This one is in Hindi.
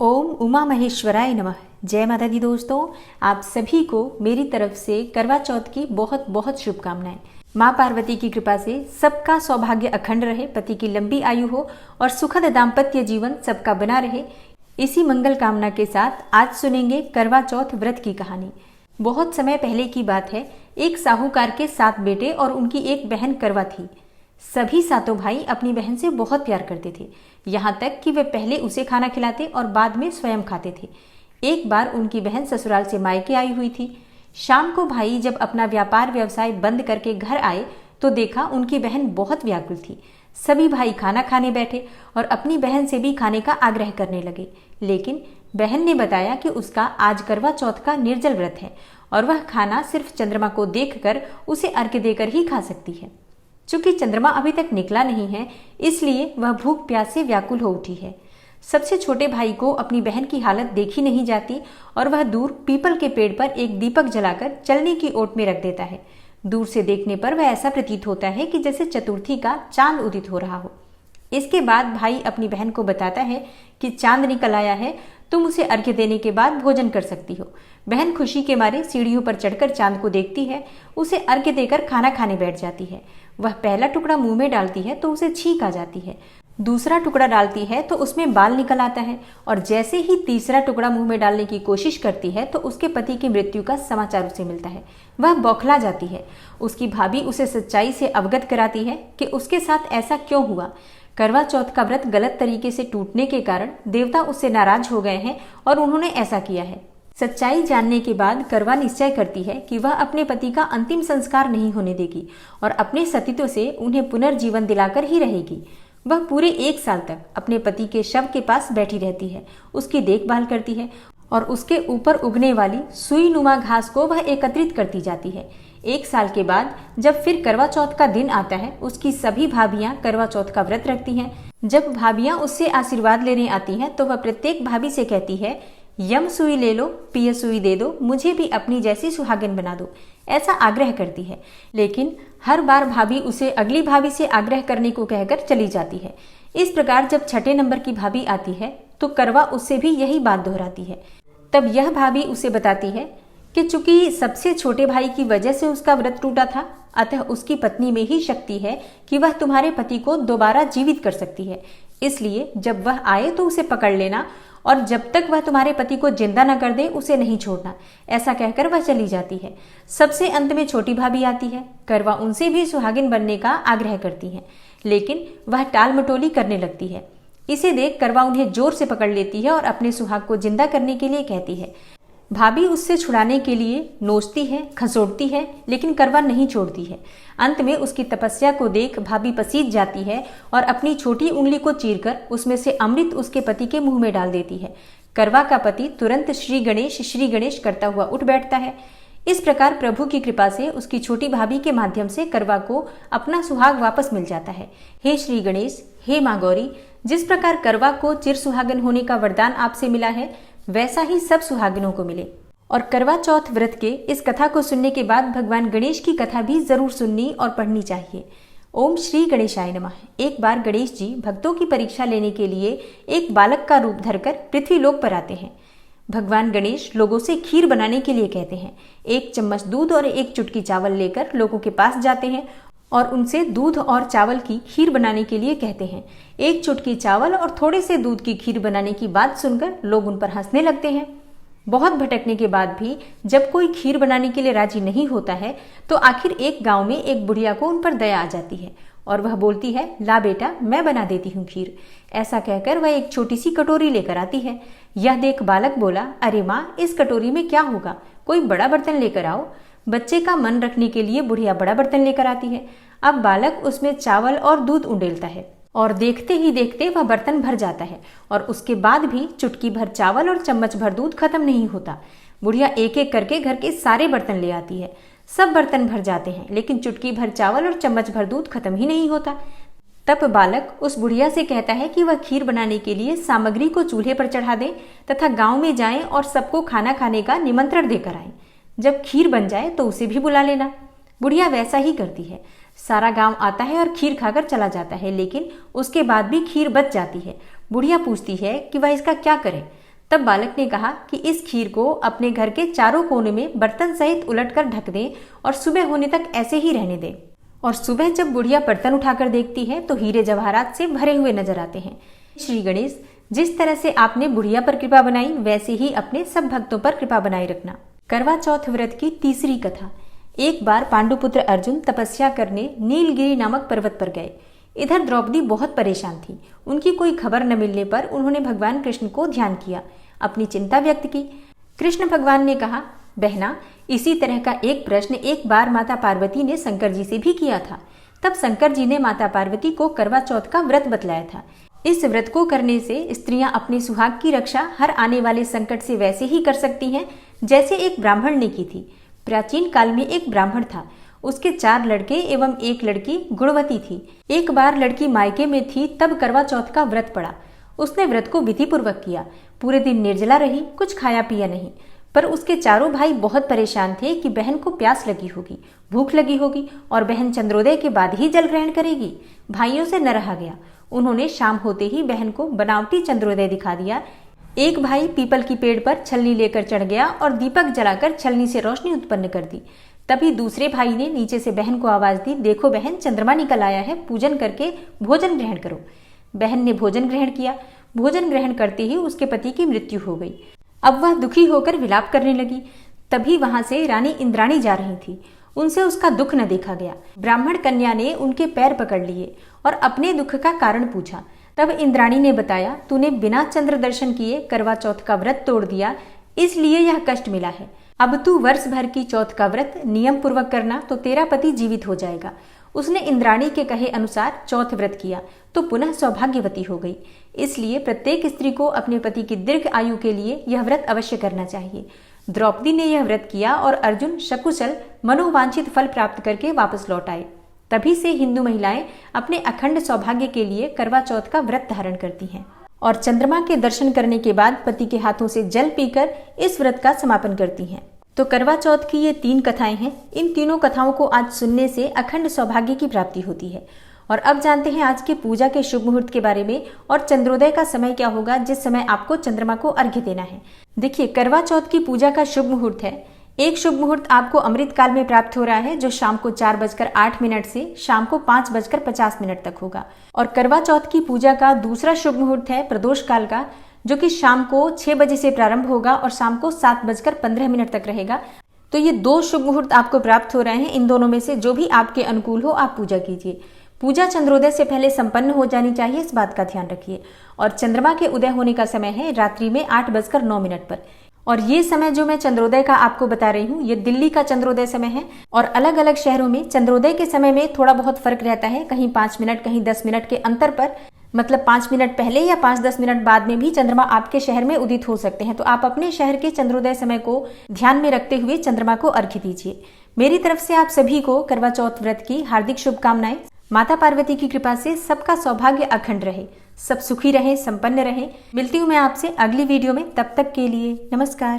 ओम उमा महेश्वराय नमः। जय माता दी दोस्तों, आप सभी को मेरी तरफ से करवा चौथ की बहुत बहुत शुभकामनाएं। माँ पार्वती की कृपा से सबका सौभाग्य अखंड रहे, पति की लंबी आयु हो और सुखद दाम्पत्य जीवन सबका बना रहे। इसी मंगल कामना के साथ आज सुनेंगे करवा चौथ व्रत की कहानी। बहुत समय पहले की बात है। एक साहूकार के 7 बेटे और उनकी एक बहन करवा थी। सभी सातों भाई अपनी बहन से बहुत प्यार करते थे, यहाँ तक कि वे पहले उसे खाना खिलाते और बाद में स्वयं खाते थे। एक बार उनकी बहन ससुराल से मायके आई हुई थी। शाम को भाई जब अपना व्यापार व्यवसाय बंद करके घर आए तो देखा उनकी बहन बहुत व्याकुल थी। सभी भाई खाना खाने बैठे और अपनी बहन से भी खाने का आग्रह करने लगे, लेकिन बहन ने बताया कि उसका आज करवा चौथ का निर्जल व्रत है और वह खाना सिर्फ चंद्रमा को देखकर उसे अर्घ्य देकर ही खा सकती है। चूंकि चंद्रमा अभी तक निकला नहीं है, इसलिए वह भूख प्यास से व्याकुल हो उठी है। सबसे छोटे भाई को अपनी बहन की हालत देखी नहीं जाती और वह दूर पीपल के पेड़ पर एक दीपक जलाकर चलने की ओट में रख देता है। दूर से देखने पर वह ऐसा प्रतीत होता है कि जैसे चतुर्थी का चांद उदित हो रहा हो। इसके बाद भाई अपनी बहन को बताता है कि चांद निकल आया है, तुम उसे अर्घ्य देने के बाद भोजन कर सकती हो। बहन खुशी के मारे सीढ़ियों पर चढ़कर चांद को देखती है, उसे अर्घ्य देकर खाना खाने बैठ जाती है। वह पहला टुकड़ा मुंह में डालती है तो उसे छींक आ जाती है। दूसरा टुकड़ा डालती है तो उसमें बाल निकल आता है और जैसे ही तीसरा टुकड़ा मुंह में डालने की कोशिश करती है तो उसके पति की मृत्यु का समाचार उसे मिलता है। वह बौखला जाती है। उसकी भाभी उसे सच्चाई से अवगत कराती है कि उसके साथ ऐसा क्यों हुआ। करवा चौथ का व्रत गलत तरीके से टूटने के कारण देवता उससे नाराज हो गए हैं और उन्होंने ऐसा किया है। सच्चाई जानने के बाद करवा निश्चय करती है कि वह अपने पति का अंतिम संस्कार नहीं होने देगी और अपने सतीत्व से उन्हें पुनर्जीवन दिलाकर ही रहेगी। वह पूरे 1 साल तक अपने पति के शव के पास बैठी रहती है, उसकी देखभाल करती है और उसके ऊपर उगने वाली सुई नुमा घास को वह एकत्रित करती जाती है। 1 साल के बाद जब फिर करवा चौथ का दिन आता है, उसकी सभी भाभियां करवा चौथ का व्रत रखती हैं। जब भाभियां उससे आशीर्वाद लेने आती हैं तो वह प्रत्येक भाभी से कहती है, यम सुई ले लो, पिय सुई दे दो, मुझे भी अपनी जैसी सुहागिन बना दो, ऐसा आग्रह करती है। लेकिन हर बार भाभी उसे अगली भाभी से आग्रह करने को कहकर चली जाती है। इस प्रकार जब 6ठे नंबर की भाभी आती है तो करवा उससे भी यही बात दोहराती है। तब यह भाभी उसे बताती है कि चूंकि सबसे छोटे भाई की वजह से उसका व्रत टूटा था, अतः उसकी पत्नी में ही शक्ति है कि वह तुम्हारे पति को दोबारा जीवित कर सकती है। इसलिए जब वह आए तो उसे पकड़ लेना और जब तक वह तुम्हारे पति को जिंदा न कर दे उसे नहीं छोड़ना, ऐसा कहकर वह चली जाती है। सबसे अंत में छोटी भाभी आती है। करवा उनसे भी सुहागिन बनने का आग्रह करती है, लेकिन वह टाल मटोली करने लगती है। इसे देख करवा उन्हें जोर से पकड़ लेती है और अपने सुहाग को जिंदा करने के लिए कहती है। भाभी उससे छुड़ाने के लिए नोचती है, खसोटती है, लेकिन करवा नहीं छोड़ती है। अंत में उसकी तपस्या को देख भाभी पसीज जाती है और अपनी छोटी उंगली को चीरकर उसमें से अमृत उसके पति के मुंह में डाल देती है। करवा का पति तुरंत श्री गणेश करता हुआ उठ बैठता है। इस प्रकार प्रभु की कृपा से उसकी छोटी भाभी के माध्यम से करवा को अपना सुहाग वापस मिल जाता है। हे श्री गणेश, हे माँ गौरी, जिस प्रकार करवा को चिर सुहागन होने का वरदान आपसे मिला है, वैसा ही सब सुहागिनों को मिले। और करवा चौथ व्रत के इस कथा को सुनने के बाद भगवान गणेश की कथा भी जरूर सुननी और पढ़नी चाहिए। ओम श्री गणेशाय नमः। एक बार गणेश जी भक्तों की परीक्षा लेने के लिए एक बालक का रूप धरकर पृथ्वी लोक पर आते हैं। भगवान गणेश लोगों से खीर बनाने के लिए कहते हैं। 1 चम्मच दूध और 1 चुटकी चावल लेकर लोगों के पास जाते हैं और उनसे दूध और चावल की खीर बनाने के लिए कहते हैं। 1 चुटकी चावल और थोड़े से दूध की खीर बनाने की बात सुनकर लोग उन पर हंसने लगते हैं। बहुत भटकने के बाद भी जब कोई खीर बनाने के लिए राजी नहीं होता है तो आखिर एक गांव में एक बुढ़िया को उन पर दया आ जाती है और वह बोलती है, ला बेटा, मैं बना देती हूँ खीर। ऐसा कहकर वह एक छोटी सी कटोरी लेकर आती है। यह देख बालक बोला, अरे माँ, इस कटोरी में क्या होगा, कोई बड़ा बर्तन लेकर आओ। बच्चे का मन रखने के लिए बुढ़िया बड़ा बर्तन लेकर आती है। अब बालक उसमें चावल और दूध उंडेलता है और देखते ही देखते वह बर्तन भर जाता है और उसके बाद भी चुटकी भर चावल और चम्मच भर दूध खत्म नहीं होता। बुढ़िया एक एक करके घर के सारे बर्तन ले आती है। सब बर्तन भर जाते हैं, लेकिन चुटकी भर चावल और चम्मच भर दूध खत्म ही नहीं होता। तब बालक उस बुढ़िया से कहता है कि वह खीर बनाने के लिए सामग्री को चूल्हे पर चढ़ा दे तथा गांव में जाएं और सबको खाना खाने का निमंत्रण देकर आए। जब खीर बन जाए तो उसे भी बुला लेना। बुढ़िया वैसा ही करती है। सारा गांव आता है और खीर खाकर चला जाता है, लेकिन उसके बाद भी खीर बच जाती है। बुढ़िया पूछती है कि वह इसका क्या करे। तब बालक ने कहा कि इस खीर को अपने घर के चारों कोने में बर्तन सहित उलटकर ढक दें और सुबह होने तक ऐसे ही रहने दें। और सुबह जब बुढ़िया बर्तन उठाकर देखती है तो हीरे जवाहरात से भरे हुए नजर आते हैं। श्री गणेश, जिस तरह से आपने बुढ़िया पर कृपा बनाई वैसे ही अपने सब भक्तों पर कृपा बनाए रखना। करवा चौथ व्रत की तीसरी कथा। एक बार पांडुपुत्र अर्जुन तपस्या करने नीलगिरी नामक पर्वत पर गए। इधर द्रौपदी बहुत परेशान थी। उनकी कोई खबर न मिलने पर उन्होंने भगवान कृष्ण को ध्यान किया, अपनी चिंता व्यक्त की। कृष्ण भगवान ने कहा, बहना, इसी तरह का एक प्रश्न एक बार माता पार्वती ने शंकर जी से भी किया था। तब शंकर जी ने माता पार्वती को करवा चौथ का व्रत बतलाया था। इस व्रत को करने से स्त्रियां अपने सुहाग की रक्षा हर आने वाले संकट से वैसे ही कर सकती हैं जैसे एक ब्राह्मण ने की थी। प्राचीन काल में एक ब्राह्मण था। उसके 4 लड़के एवं 1 लड़की गुणवती थी। एक बार लड़की मायके में थी तब करवा चौथ का व्रत पड़ा। उसने व्रत को विधि पूर्वक किया। पूरे दिन निर्जला रही, कुछ खाया पिया नहीं। पर उसके चारों भाई बहुत परेशान थे कि बहन को प्यास लगी होगी, भूख लगी होगी और बहन चंद्रोदय के बाद ही जल ग्रहण करेगी। भाइयों से न रहा गया। उन्होंने शाम होते ही बहन को बनावटी चंद्रोदय दिखा दिया। एक भाई पीपल की पेड़ पर छलनी लेकर चढ़ गया और दीपक जलाकर छलनी से रोशनी उत्पन्न कर दी। तभी दूसरे भाई ने नीचे से बहन को आवाज दी, देखो बहन, चंद्रमा निकल आया है, पूजन करके भोजन ग्रहण करो। बहन ने भोजन ग्रहण किया। भोजन ग्रहण करते ही उसके पति की मृत्यु हो गई। अब वह दुखी होकर विलाप करने लगी। तभी वहां से रानी इंद्राणी जा रही थी। उनसे उसका दुख न देखा गया। ब्राह्मण कन्या ने उनके पैर पकड़ लिए और अपने दुख का कारण पूछा। तब इंद्राणी ने बताया, तूने बिना चंद्र दर्शन किए करवा चौथ का व्रत तोड़ दिया, इसलिए यह कष्ट मिला है। अब तू वर्ष भर की चौथ का व्रत नियम पूर्वक करना तो तेरा पति जीवित हो जाएगा। उसने इंद्राणी के कहे अनुसार चौथ व्रत किया तो पुनः सौभाग्यवती हो गई। इसलिए प्रत्येक स्त्री को अपने पति की दीर्घ आयु के लिए यह व्रत अवश्य करना चाहिए। द्रौपदी ने यह व्रत किया और अर्जुन सकुशल मनोवांछित फल प्राप्त करके वापस लौट आए। तभी से हिंदू महिलाएं अपने अखंड सौभाग्य के लिए करवा चौथ का व्रत धारण करती हैं और चंद्रमा के दर्शन करने के बाद पति के हाथों से जल पीकर इस व्रत का समापन करती हैं। तो करवा चौथ की ये 3 कथाएं हैं। इन तीनों कथाओं को आज सुनने से अखंड सौभाग्य की प्राप्ति होती है। और अब जानते हैं आज के पूजा के शुभ मुहूर्त के बारे में और चंद्रोदय का समय क्या होगा जिस समय आपको चंद्रमा को अर्घ्य देना है। देखिए, करवा चौथ की पूजा का शुभ मुहूर्त है। एक शुभ मुहूर्त आपको अमृत काल में प्राप्त हो रहा है जो शाम को 4:08 से शाम को 5:50 तक होगा। और करवा चौथ की पूजा का दूसरा शुभ मुहूर्त है प्रदोष काल का, जो कि शाम को 6 बजे से प्रारंभ होगा और शाम को 7:15 तक रहेगा। तो ये 2 शुभ मुहूर्त आपको प्राप्त हो रहे हैं। इन दोनों में से जो भी आपके अनुकूल हो आप पूजा कीजिए। पूजा चंद्रोदय से पहले संपन्न हो जानी चाहिए, इस बात का ध्यान रखिए। और चंद्रमा के उदय होने का समय है रात्रि में 8:09 पर। और ये समय जो मैं चंद्रोदय का आपको बता रही हूँ, ये दिल्ली का चंद्रोदय समय है। और अलग अलग शहरों में चंद्रोदय के समय में थोड़ा बहुत फर्क रहता है, कहीं 5 मिनट कहीं 10 मिनट के अंतर पर, मतलब 5 मिनट पहले या 5-10 मिनट बाद में भी चंद्रमा आपके शहर में उदित हो सकते हैं। तो आप अपने शहर के चंद्रोदय समय को ध्यान में रखते हुए चंद्रमा को अर्घ्य दीजिए। मेरी तरफ से आप सभी को करवा चौथ व्रत की हार्दिक शुभकामनाएं। माता पार्वती की कृपा से सबका सौभाग्य अखंड रहे, सब सुखी रहे, संपन्न रहे। मिलती हूँ मैं आपसे अगली वीडियो में। तब तक के लिए नमस्कार।